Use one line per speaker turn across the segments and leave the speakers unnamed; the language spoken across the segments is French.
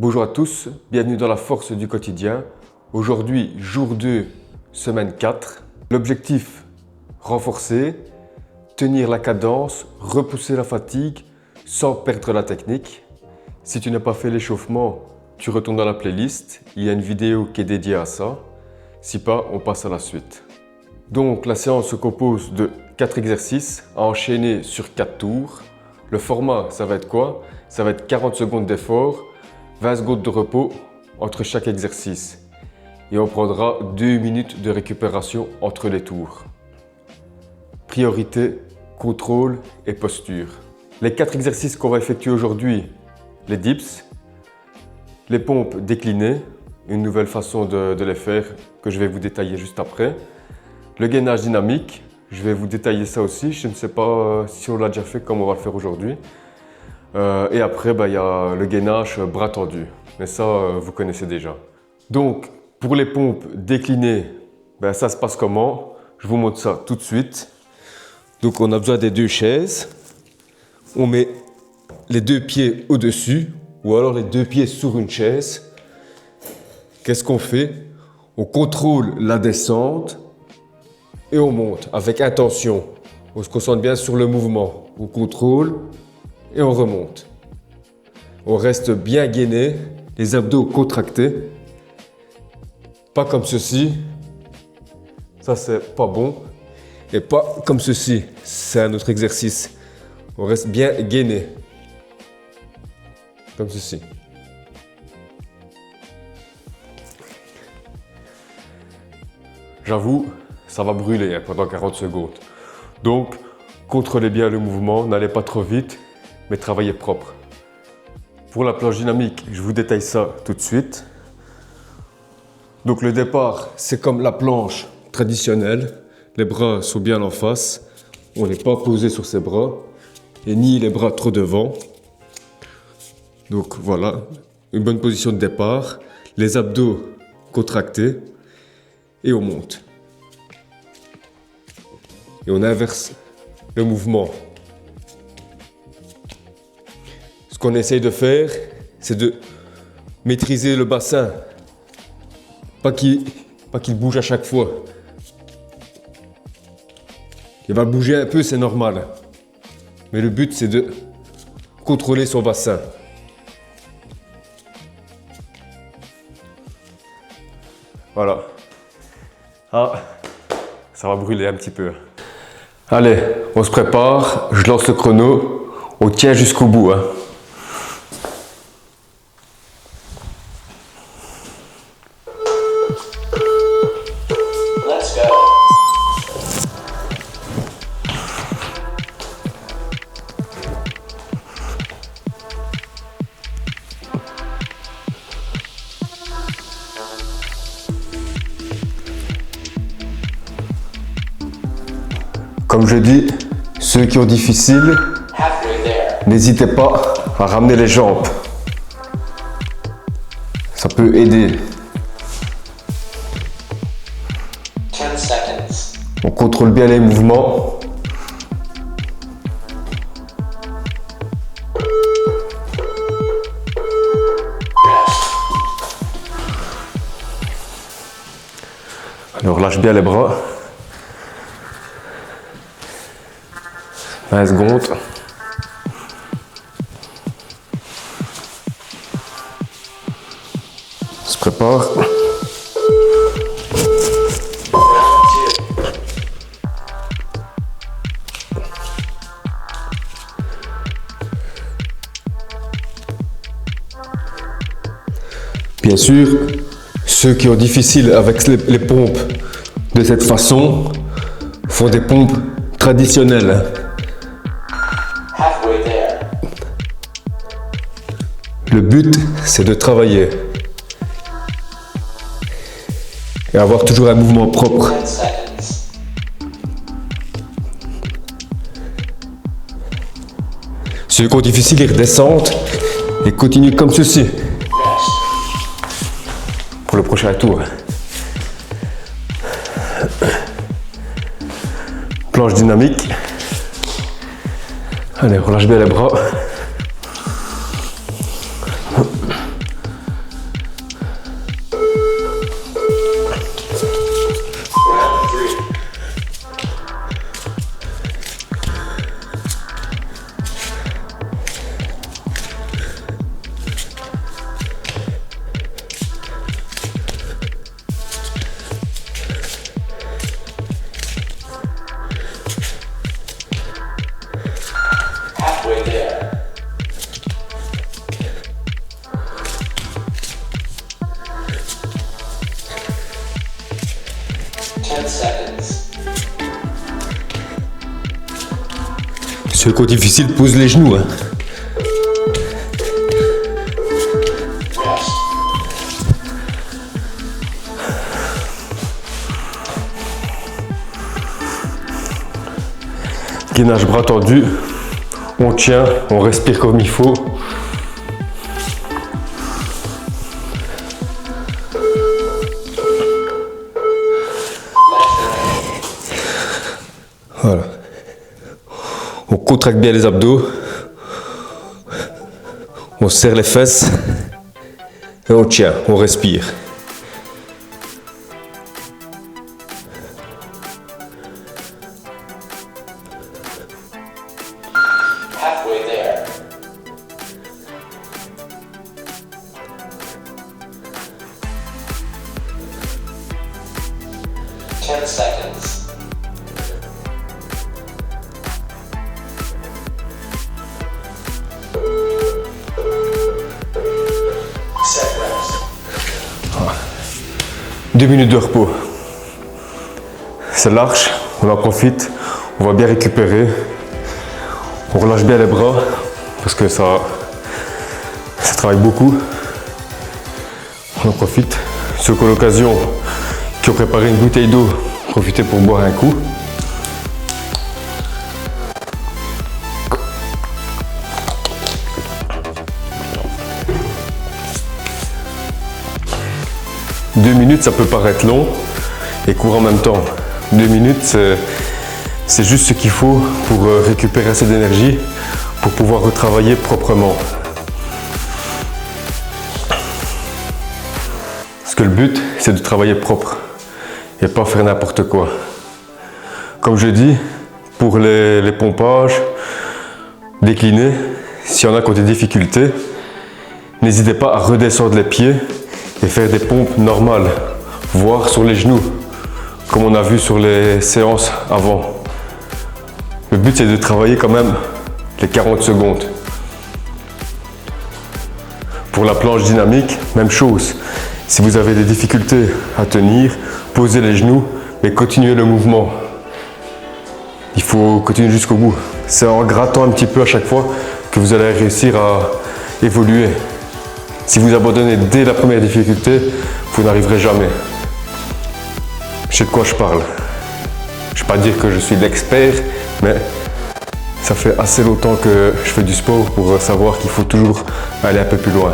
Bonjour à tous, bienvenue dans la force du quotidien. Aujourd'hui, jour 2, semaine 4. L'objectif, renforcer, tenir la cadence, repousser la fatigue sans perdre la technique. Si tu n'as pas fait l'échauffement, tu retournes dans la playlist. Il y a une vidéo qui est dédiée à ça. Si pas, on passe à la suite. Donc la séance se compose de 4 exercices à enchaîner sur 4 tours. Le format, ça va être quoi? Ça va être 40 secondes d'effort, 20 secondes de repos entre chaque exercice. Et on prendra 2 minutes de récupération entre les tours. Priorité, contrôle et posture. Les 4 exercices qu'on va effectuer aujourd'hui, les dips, les pompes déclinées, une nouvelle façon de les faire que je vais vous détailler juste après. Le gainage dynamique, je vais vous détailler ça aussi. Je ne sais pas si on l'a déjà fait comme on va le faire aujourd'hui. Et après, il y a le gainage bras tendu. Mais ça, vous connaissez déjà. Donc, pour les pompes déclinées, ça se passe comment? Je vous montre ça tout de suite. Donc, on a besoin des 2 chaises. On met les 2 pieds au-dessus ou alors les 2 pieds sur une chaise. Qu'est-ce qu'on fait? On contrôle la descente et on monte avec intention. On se concentre bien sur le mouvement. On contrôle et on remonte. On reste bien gainé, les abdos contractés. Pas comme ceci. Ça, c'est pas bon. Et pas comme ceci. C'est un autre exercice. On reste bien gainé. Comme ceci. J'avoue, ça va brûler pendant 40 secondes. Donc, contrôlez bien le mouvement, n'allez pas trop vite, mais travaillez propre. Pour la planche dynamique, je vous détaille ça tout de suite. Donc le départ, c'est comme la planche traditionnelle. Les bras sont bien en face. On n'est pas posé sur ses bras et ni les bras trop devant. Donc voilà, une bonne position de départ. Les abdos contractés et on monte. Et on inverse le mouvement. Ce qu'on essaye de faire, c'est de maîtriser le bassin. Pas qu'il bouge à chaque fois. Il va bouger un peu, c'est normal. Mais le but, c'est de contrôler son bassin. Voilà. Ah, ça va brûler un petit peu. Allez, on se prépare, je lance le chrono, on tient jusqu'au bout.
Let's go.
Comme je dis, ceux qui ont difficile,
Halfway there.
n'hésitez pas à ramener les jambes. Ça peut aider.
10 seconds.
On contrôle bien les mouvements. Alors lâche bien les bras. 20 secondes. On se prépare. Bien sûr, ceux qui ont difficile avec les pompes de cette façon font des pompes traditionnelles.
Halfway there.
Le but, c'est de travailler et avoir toujours un mouvement propre.
10 seconds.
Ceux qui ont difficile, ils redescendent et continuent comme ceci pour le prochain tour. Planche dynamique. Allez, relâche bien les bras.
10 seconds.
Ceux qui ont difficile posent les genoux. Hein.
Rest.
Gainage bras tendu. On tient, on respire comme il faut. Voilà. On contracte bien les abdos. On serre les fesses. Et on tient, on respire.
Halfway there. Ten seconds. Set rest.
2 minutes de repos. C'est large, on en profite, on va bien récupérer. On relâche bien les bras parce que ça travaille beaucoup. On en profite. Ceux qui ont l'occasion, qui ont préparé une bouteille d'eau, profitez pour boire un coup. Deux minutes, ça peut paraître long et court en même temps. 2 minutes, c'est juste ce qu'il faut pour récupérer assez d'énergie, pour pouvoir retravailler proprement. Parce que le but, c'est de travailler propre et pas faire n'importe quoi. Comme je dis, pour les pompages, déclinés, s'il y en a qui ont des difficultés, n'hésitez pas à redescendre les pieds et faire des pompes normales, voire sur les genoux, comme on a vu sur les séances avant. Le but, c'est de travailler quand même les 40 secondes. Pour la planche dynamique, même chose. Si vous avez des difficultés à tenir, posez les genoux, mais continuez le mouvement. Il faut continuer jusqu'au bout. C'est en grattant un petit peu à chaque fois que vous allez réussir à évoluer. Si vous abandonnez dès la première difficulté, vous n'arriverez jamais. Je sais de quoi je parle. Je ne vais pas dire que je suis l'expert, mais ça fait assez longtemps que je fais du sport pour savoir qu'il faut toujours aller un peu plus loin.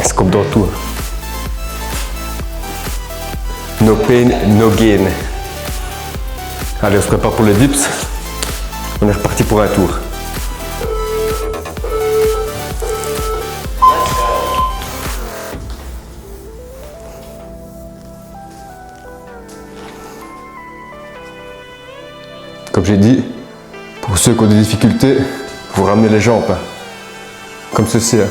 C'est comme dans tout. No pain, no gain. Allez, on se prépare pour les dips. On est reparti pour un tour. Comme j'ai dit, pour ceux qui ont des difficultés, vous ramenez les jambes, hein. Comme ceci. Hein.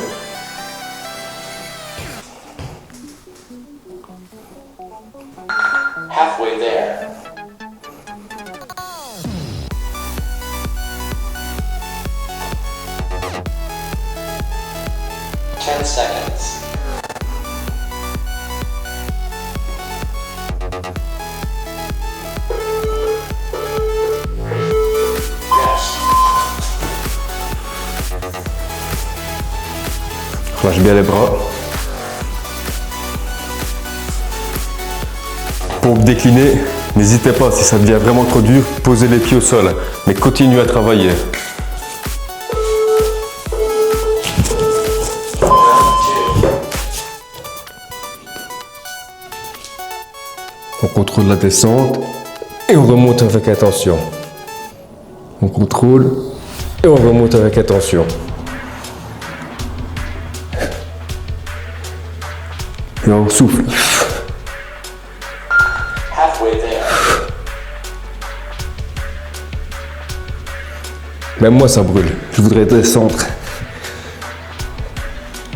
Halfway there. Ten seconds.
Relâche bien les bras. Pompe déclinée, n'hésitez pas, si ça devient vraiment trop dur, posez les pieds au sol, mais continuez à travailler. On contrôle la descente et on remonte avec attention. On contrôle et on remonte avec attention. Et on souffle.
Halfway there.
Même moi ça brûle, je voudrais descendre.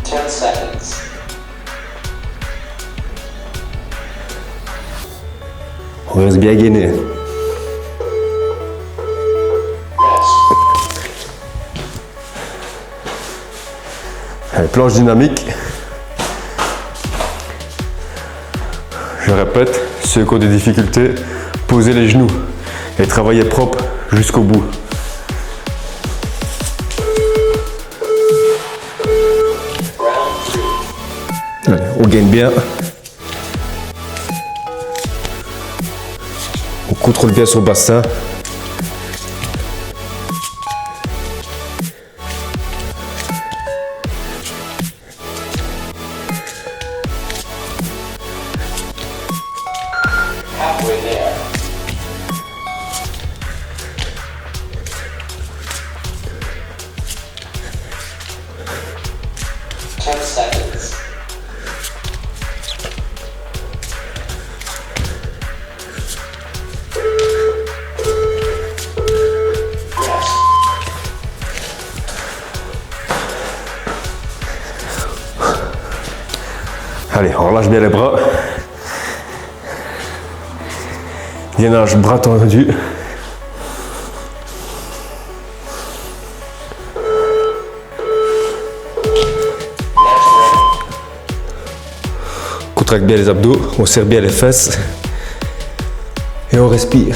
10 seconds.
On reste bien gainé.
Rest.
Allez, planche dynamique. Je répète, Ceux qui ont des difficultés, posez les genoux et travaillez propre jusqu'au bout. Allez, on gagne bien. On contrôle bien son bassin.
Halfway there. Ten seconds. Rest.
Allez, on relâche bien les bras. Gainage bras tendus. Contracte bien les abdos, on serre bien les fesses. Et on respire.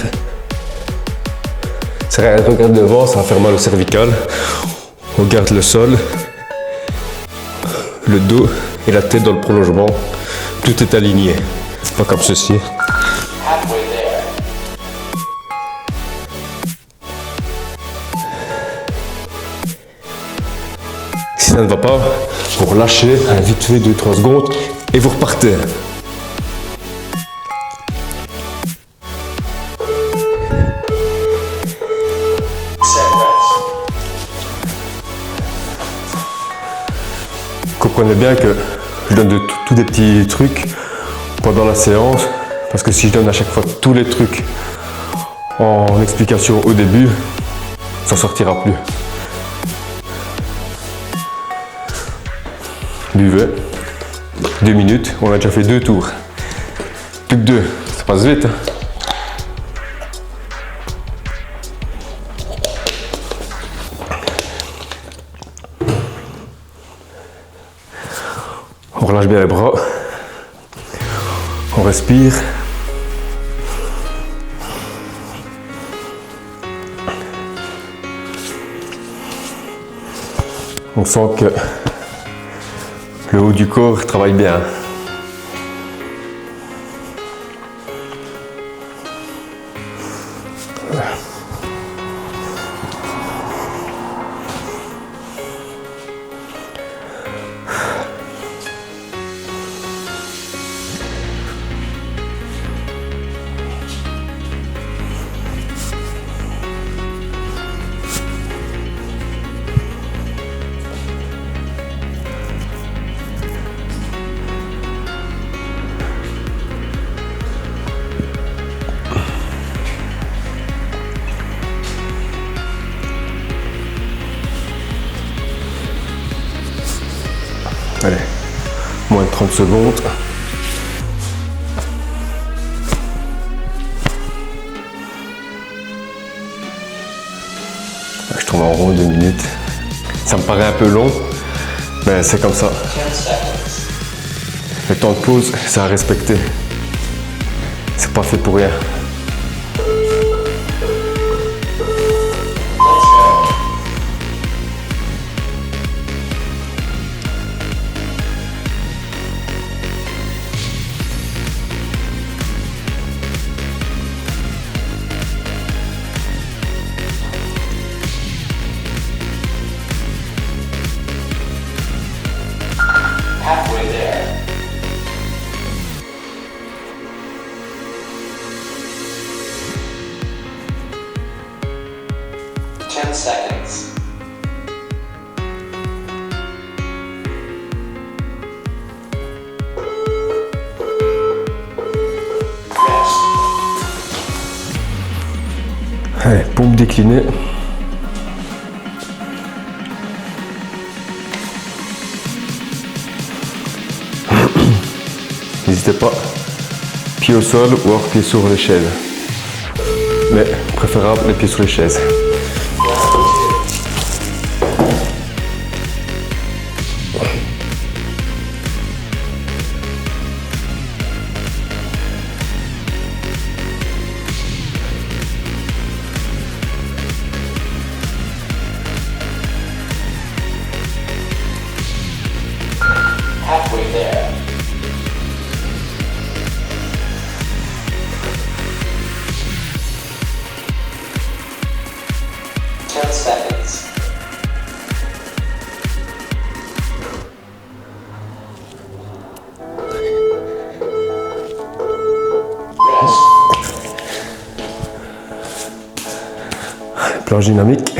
C'est rien, on regarde devant, ça va faire mal au cervical. On garde le sol, le dos et la tête dans le prolongement. Tout est aligné, pas comme ceci.
Halfway there.
Si ça ne va pas, vous relâchez un vite fait 2-3 secondes et vous repartez.
Set rest.
Comprenez bien que je donne tous des petits trucs pendant la séance, parce que si je donne à chaque fois tous les trucs en explication au début, ça ne sortira plus. Buvez. 2 minutes, on a déjà fait 2 tours. Plus que 2, ça passe vite. Hein. On relâche bien les bras. On respire. On sent que le haut du corps travaille bien. Allez, moins de 30 secondes. Je tourne en rond 2 minutes. Ça me paraît un peu long, mais c'est comme ça.
10 seconds.
Le temps de pause, c'est à respecter. C'est pas fait pour rien.
Let's go. Halfway there. Ten seconds. Rest.
Allez, pompe déclinée. N'hésitez pas, pied au sol ou alors pied sur les chaises. Mais préférable les pieds sur les chaises. Planche dynamique.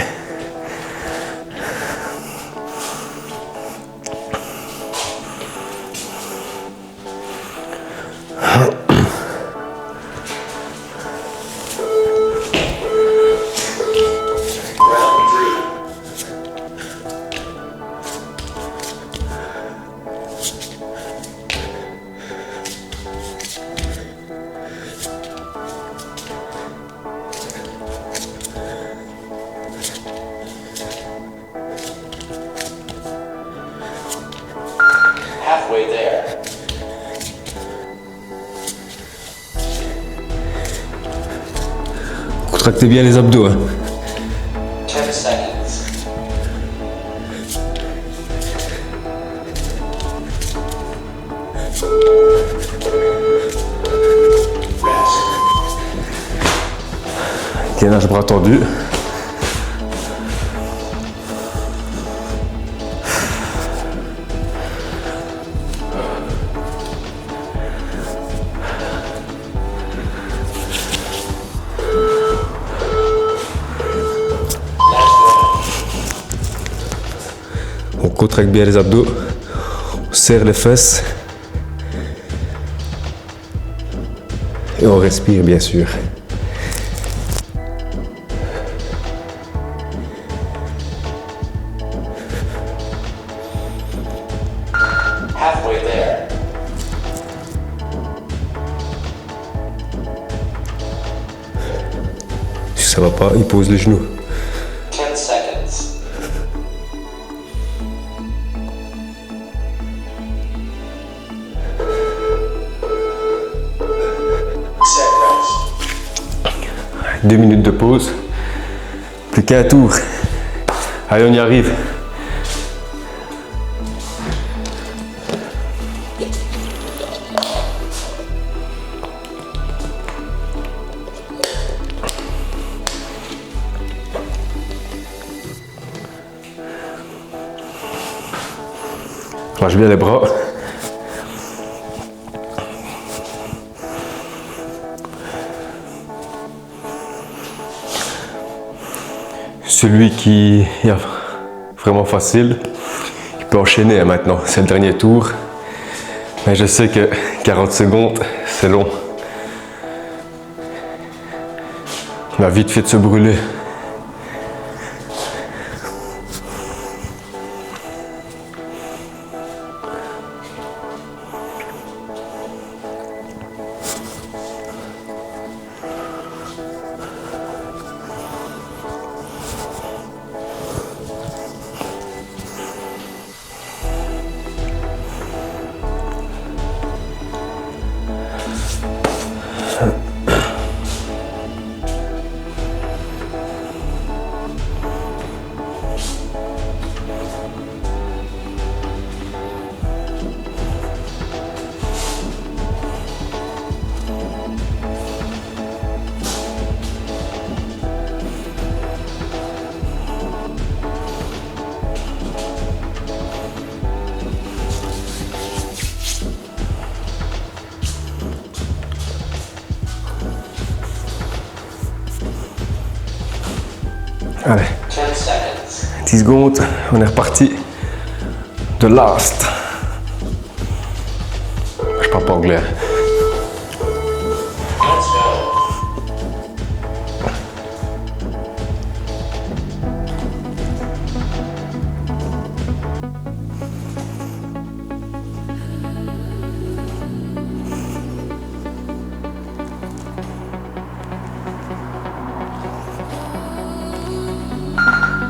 Round 3. Halfway there.
Contractez bien les abdos. Hein.
10 seconds. Rest.
Gainage bras tendu.
Last round.
On contracte bien les abdos. On serre les fesses. Et on respire bien sûr.
Halfway there.
Si ça va pas, il pose les genoux.
10 seconds. Set rest.
2 minutes de pause. Plus qu'un tour. Allez, on y arrive. Lâche bien les bras. Celui qui est vraiment facile, il peut enchaîner hein, maintenant. C'est le dernier tour. Mais je sais que 40 secondes, c'est long. On a vite fait de se brûler. Allez,
10 seconds.
10 secondes, on est reparti. The last. Je parle pas anglais.
Let's go.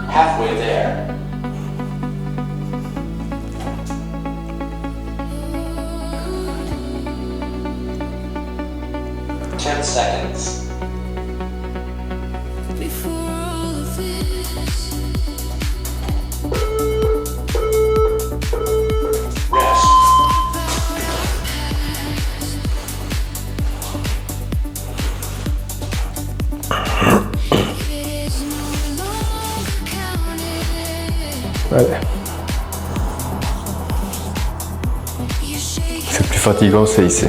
Halfway there. Ten seconds.
Before all of this,
Rest.
it is no longer counted.
Allez.
You shake
C'est le plus fatigant, c'est ici.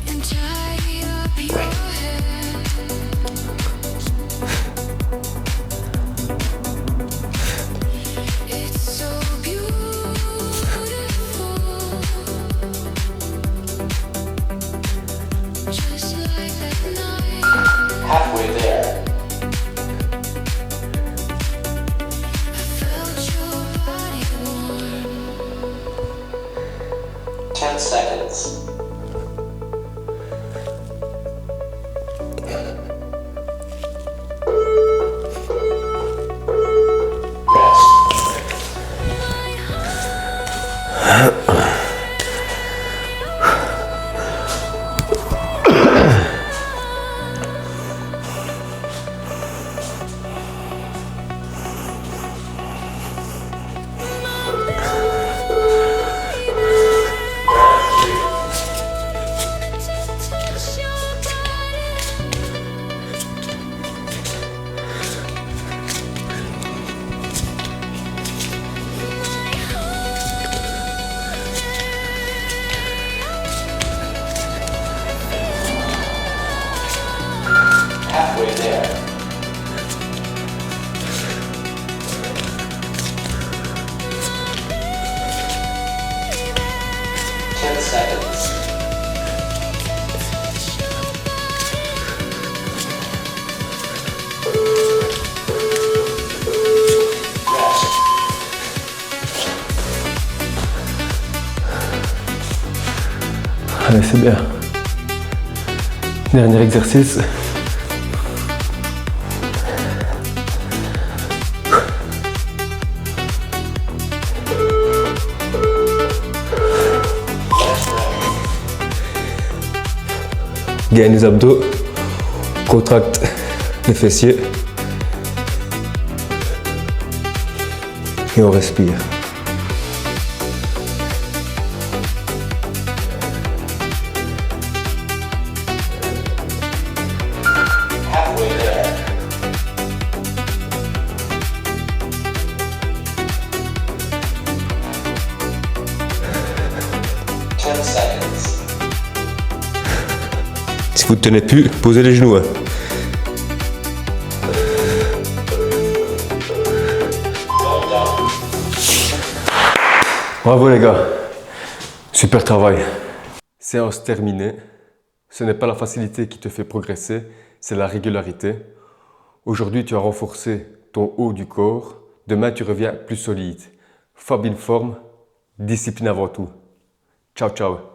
and tie up your
10 seconds. Rest. Halfway there. Ten seconds. Rest.
Allez, c'est bien. Dernier exercice. Gagne les abdos, contracte les fessiers et on respire.
Halfway there. Ten seconds.
Si vous ne tenez plus, posez les genoux.
Well done.
Bravo les gars, super travail. Séance terminée. Ce n'est pas la facilité qui te fait progresser, c'est la régularité. Aujourd'hui, tu as renforcé ton haut du corps. Demain, tu reviens plus solide. Fab in forme, discipline avant tout. Ciao, ciao.